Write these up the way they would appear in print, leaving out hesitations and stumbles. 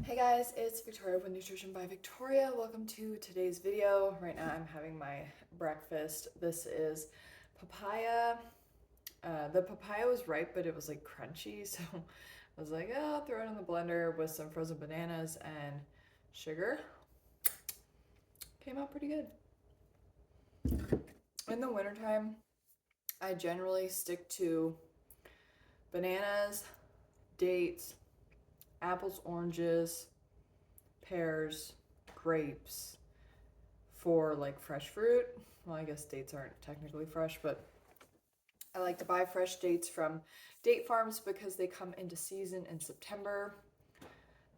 Hey guys, it's Victoria with Nutrition by Victoria. Welcome to today's video. Right now I'm having my breakfast. This is papaya. The papaya was ripe, but it was like crunchy, so I was like, oh, I'll throw it in the blender with some frozen bananas and sugar. Came out pretty good. In the wintertime, I generally stick to bananas, dates, apples, oranges, pears, grapes, for like fresh fruit. Well, I guess dates aren't technically fresh, but I like to buy fresh dates from date farms because they come into season in September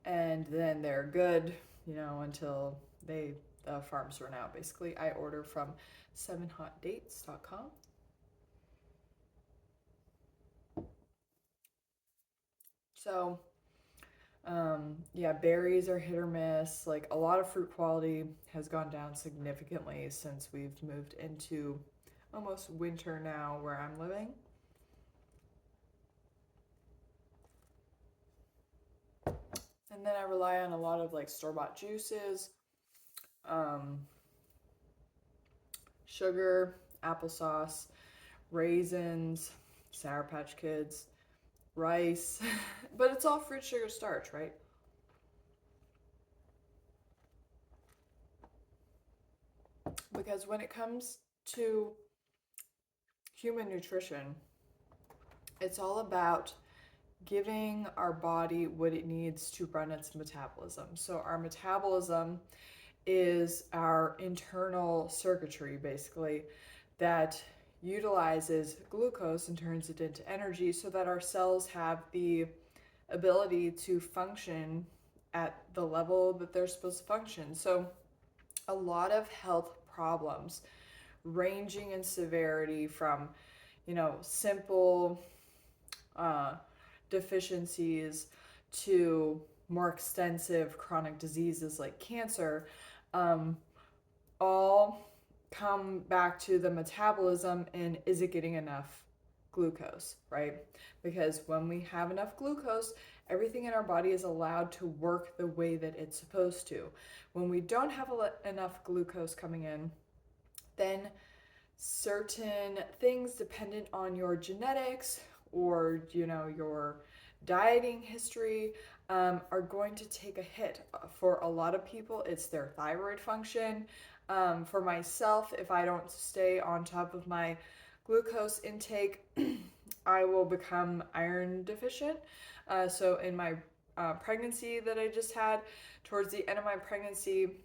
and then they're good, until the farms run out. Basically, I order from 7hotdates.com. So, yeah, berries are hit or miss. Like a lot of fruit quality has gone down significantly since we've moved into almost winter now where I'm living. And then I rely on a lot of like store-bought juices, um, sugar, applesauce, raisins, Sour Patch Kids, rice, but it's all fruit, sugar, starch, right? Because when it comes to human nutrition, it's all about giving our body what it needs to run its metabolism. So, our metabolism is our internal circuitry, basically, that utilizes glucose and turns it into energy so that our cells have the ability to function at the level that they're supposed to function. So, a lot of health problems ranging in severity from, simple deficiencies to more extensive chronic diseases like cancer, all come back to the metabolism and is it getting enough glucose, right? Because when we have enough glucose, everything in our body is allowed to work the way that it's supposed to. When we don't have enough glucose coming in, then certain things dependent on your genetics or your dieting history are going to take a hit. For a lot of people, it's their thyroid function. For myself, if I don't stay on top of my glucose intake, I will become iron deficient. So in my pregnancy that I just had, towards the end of my pregnancy,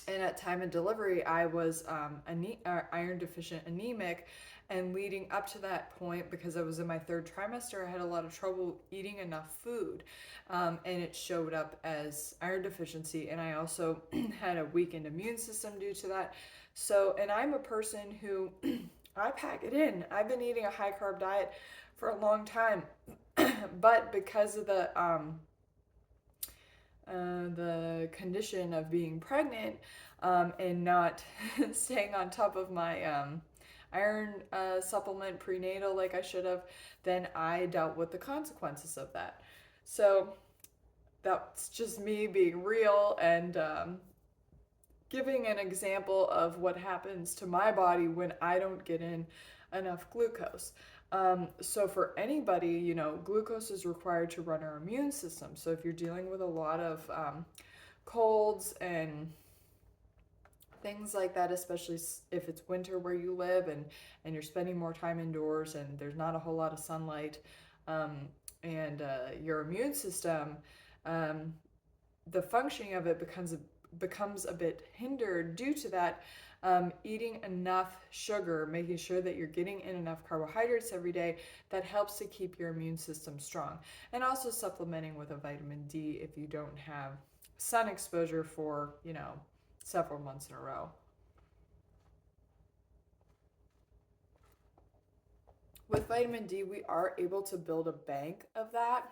and at time of delivery, I was iron deficient anemic. And leading up to that point, because I was in my third trimester, I had a lot of trouble eating enough food. And it showed up as iron deficiency. And I also had a weakened immune system due to that. So, and I'm a person who I pack it in. I've been eating a high carb diet for a long time. But because of the condition of being pregnant and not staying on top of my iron supplement prenatal like I should have, then I dealt with the consequences of that. So that's just me being real and giving an example of what happens to my body when I don't get in enough glucose. So for anybody, glucose is required to run our immune system. So if you're dealing with a lot of colds and things like that, especially if it's winter where you live and you're spending more time indoors and there's not a whole lot of sunlight, and your immune system, the functioning of it becomes a bit hindered due to that. Eating enough sugar, making sure that you're getting in enough carbohydrates every day, that helps to keep your immune system strong. And also supplementing with a vitamin D if you don't have sun exposure for, several months in a row. With vitamin D, we are able to build a bank of that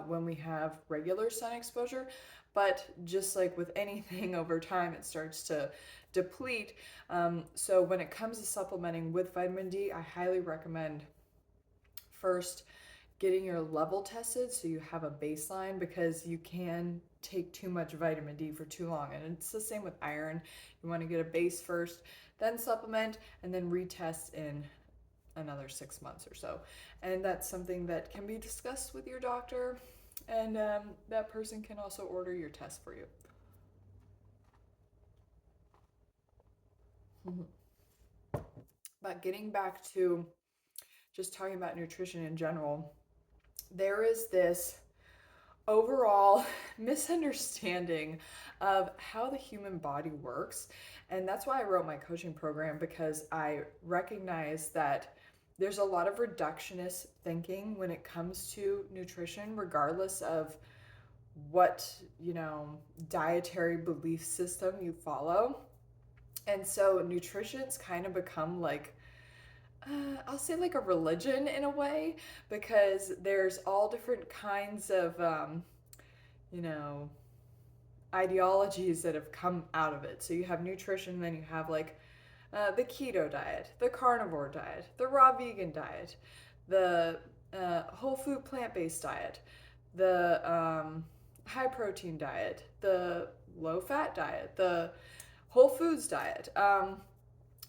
when we have regular sun exposure, but just like with anything over time, it starts to deplete. So when it comes to supplementing with vitamin D, I highly recommend first getting your level tested so you have a baseline, because you can take too much vitamin D for too long. And it's the same with iron. You want to get a base first, then supplement, and then retest in another 6 months or so. And that's something that can be discussed with your doctor, and that person can also order your test for you. Mm-hmm. But getting back to just talking about nutrition in general, there is this overall misunderstanding of how the human body works. And that's why I wrote my coaching program, because I recognize that there's a lot of reductionist thinking when it comes to nutrition, regardless of what, dietary belief system you follow. And so nutrition's kind of become like, I'll say like a religion in a way, because there's all different kinds of, you know, ideologies that have come out of it. So you have nutrition, then you have like the keto diet, the carnivore diet, the raw vegan diet, the whole food plant based diet, the high protein diet, the low fat diet, the whole foods diet.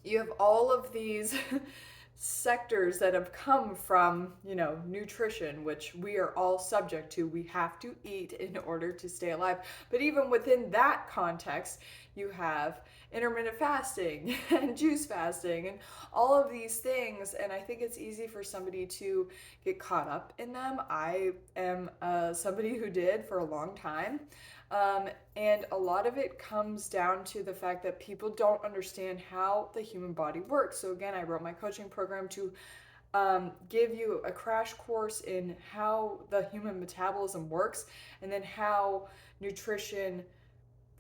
You have all of these sectors that have come from, nutrition, which we are all subject to. We have to eat in order to stay alive. But even within that context, you have intermittent fasting and juice fasting and all of these things. And I think it's easy for somebody to get caught up in them. I am somebody who did for a long time. And a lot of it comes down to the fact that people don't understand how the human body works. So again, I wrote my coaching program to give you a crash course in how the human metabolism works, and then how nutrition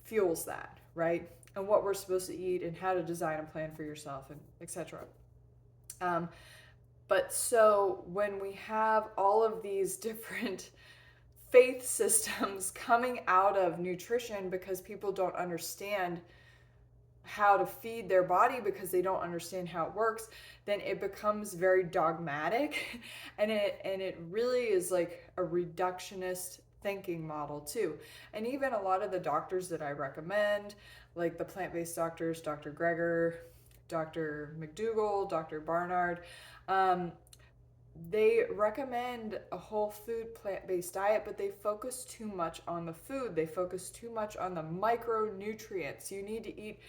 fuels that, right? And what we're supposed to eat, and how to design a plan for yourself, and etc. But so when we have all of these different faith systems coming out of nutrition, because people don't understand how to feed their body, because they don't understand how it works, then it becomes very dogmatic, and it really is like a reductionist thinking model too. And even a lot of the doctors that I recommend, like the plant-based doctors, Dr. Greger, Dr. McDougall, Dr. Barnard, they recommend a whole food plant-based diet, but they focus too much on the food. They focus too much on the micronutrients. You need to eat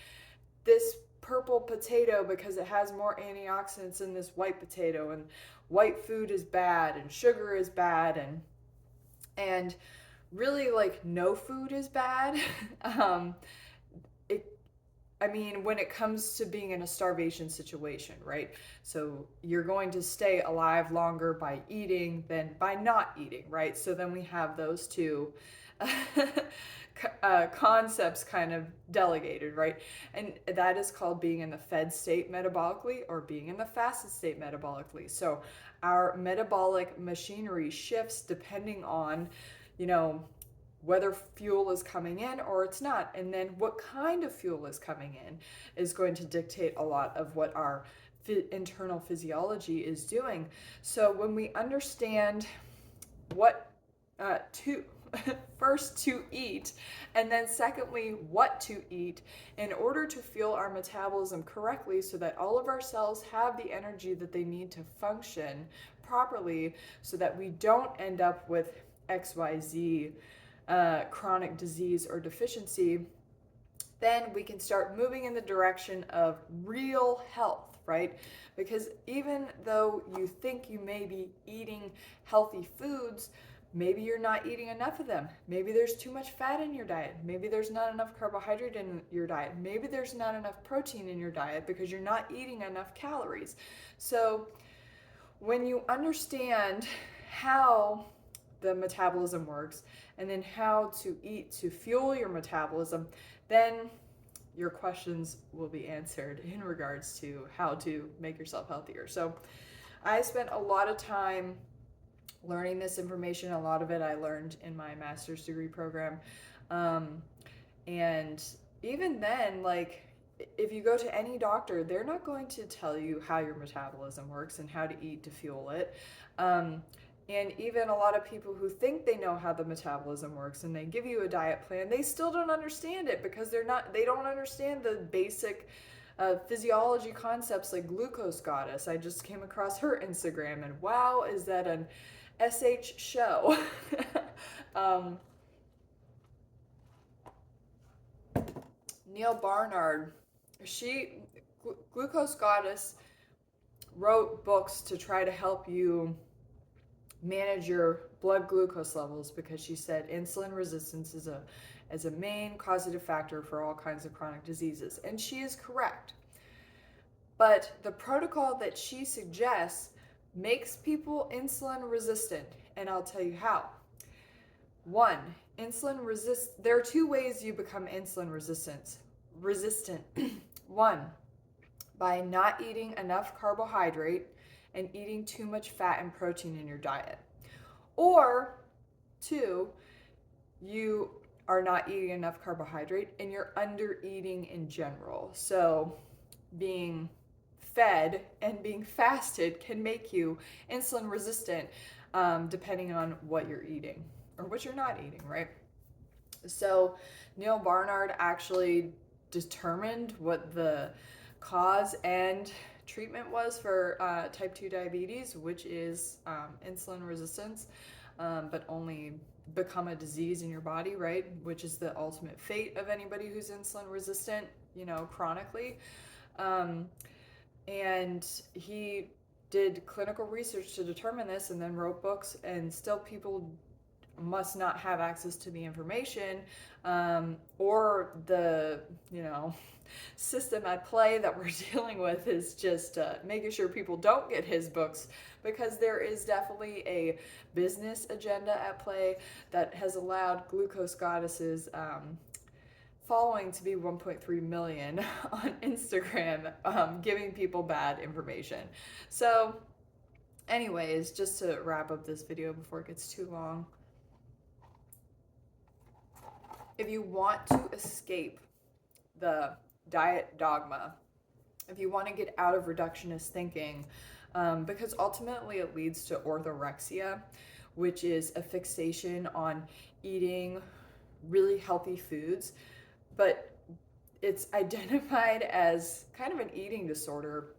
this purple potato because it has more antioxidants than this white potato, and white food is bad and sugar is bad, and really like no food is bad. When it comes to being in a starvation situation, right? So you're going to stay alive longer by eating than by not eating, right? So then we have those two concepts kind of delegated, right? And that is called being in the fed state metabolically, or being in the fasted state metabolically. So our metabolic machinery shifts depending on, whether fuel is coming in or it's not. And then what kind of fuel is coming in is going to dictate a lot of what our internal physiology is doing. So when we understand what to first to eat, and then secondly what to eat, in order to fuel our metabolism correctly, so that all of our cells have the energy that they need to function properly, so that we don't end up with XYZ chronic disease or deficiency, then we can start moving in the direction of real health, right? Because even though you think you may be eating healthy foods, maybe you're not eating enough of them. Maybe there's too much fat in your diet. Maybe there's not enough carbohydrate in your diet. Maybe there's not enough protein in your diet because you're not eating enough calories. So when you understand how the metabolism works, and then how to eat to fuel your metabolism, then your questions will be answered in regards to how to make yourself healthier. So I spent a lot of time learning this information. A lot of it I learned in my master's degree program. And even then, like, if you go to any doctor, they're not going to tell you how your metabolism works and how to eat to fuel it. And even a lot of people who think they know how the metabolism works and they give you a diet plan, they still don't understand it because they don't understand the basic physiology concepts like Glucose Goddess. I just came across her Instagram, and wow, is that an SH show? um, Neil Barnard, Glucose Goddess wrote books to try to help you manage your blood glucose levels because she said insulin resistance is a main causative factor for all kinds of chronic diseases, and she is correct. But the protocol that she suggests makes people insulin resistant, and I'll tell you how. One, there are two ways you become insulin resistant. One, by not eating enough carbohydrate and eating too much fat and protein in your diet. Or two, you are not eating enough carbohydrate and you're under eating in general. So being fed and being fasted can make you insulin resistant, depending on what you're eating or what you're not eating, right? So Neil Barnard actually determined what the cause and treatment was for type 2 diabetes, which is insulin resistance, but only become a disease in your body, right? Which is the ultimate fate of anybody who's insulin resistant, chronically. And he did clinical research to determine this and then wrote books, and still people must not have access to the information, or the system at play that we're dealing with is just making sure people don't get his books, because there is definitely a business agenda at play that has allowed Glucose Goddess's following to be 1.3 million on Instagram, giving people bad information. So anyways, just to wrap up this video before it gets too long, if you want to escape the diet dogma, if you want to get out of reductionist thinking, because ultimately it leads to orthorexia, which is a fixation on eating really healthy foods, but it's identified as kind of an eating disorder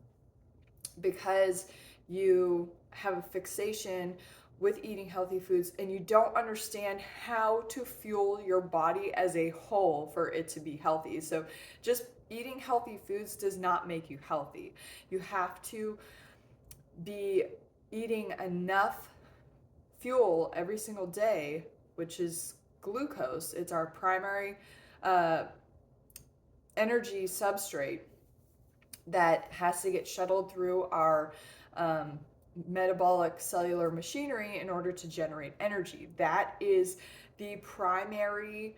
because you have a fixation with eating healthy foods and you don't understand how to fuel your body as a whole for it to be healthy. So just eating healthy foods does not make you healthy. You have to be eating enough fuel every single day, which is glucose. It's our primary energy substrate that has to get shuttled through our metabolic cellular machinery in order to generate energy. That is the primary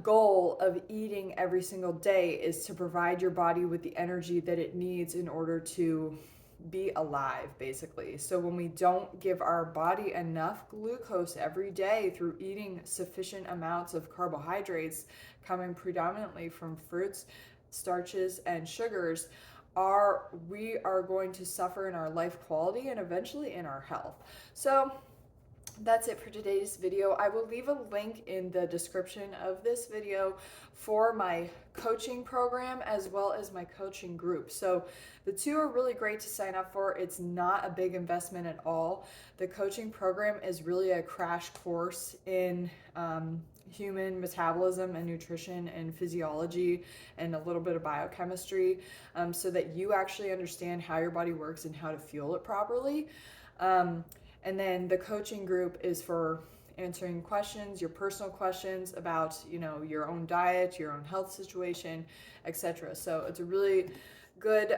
goal of eating every single day, is to provide your body with the energy that it needs in order to be alive, basically. So when we don't give our body enough glucose every day through eating sufficient amounts of carbohydrates coming predominantly from fruits, starches, and sugars, we are going to suffer in our life quality and eventually in our health. So that's it for today's video. I will leave a link in the description of this video for my coaching program as well as my coaching group. So the two are really great to sign up for. It's not a big investment at all. The coaching program is really a crash course in human metabolism and nutrition and physiology and a little bit of biochemistry, so that you actually understand how your body works and how to fuel it properly. And then the coaching group is for answering questions, your personal questions about, your own diet, your own health situation, etc. So it's a really good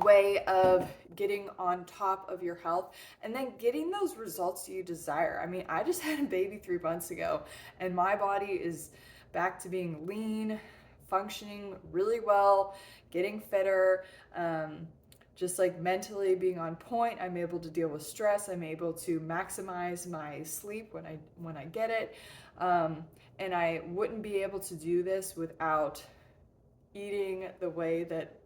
way of getting on top of your health and then getting those results you desire. I mean, I just had a baby 3 months ago and my body is back to being lean, functioning really well, getting fitter, just like mentally being on point. I'm able to deal with stress. I'm able to maximize my sleep when I get it. And I wouldn't be able to do this without eating the way that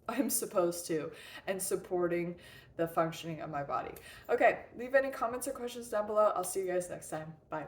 I'm supposed to, and supporting the functioning of my body. Okay, leave any comments or questions down below. I'll see you guys next time. Bye.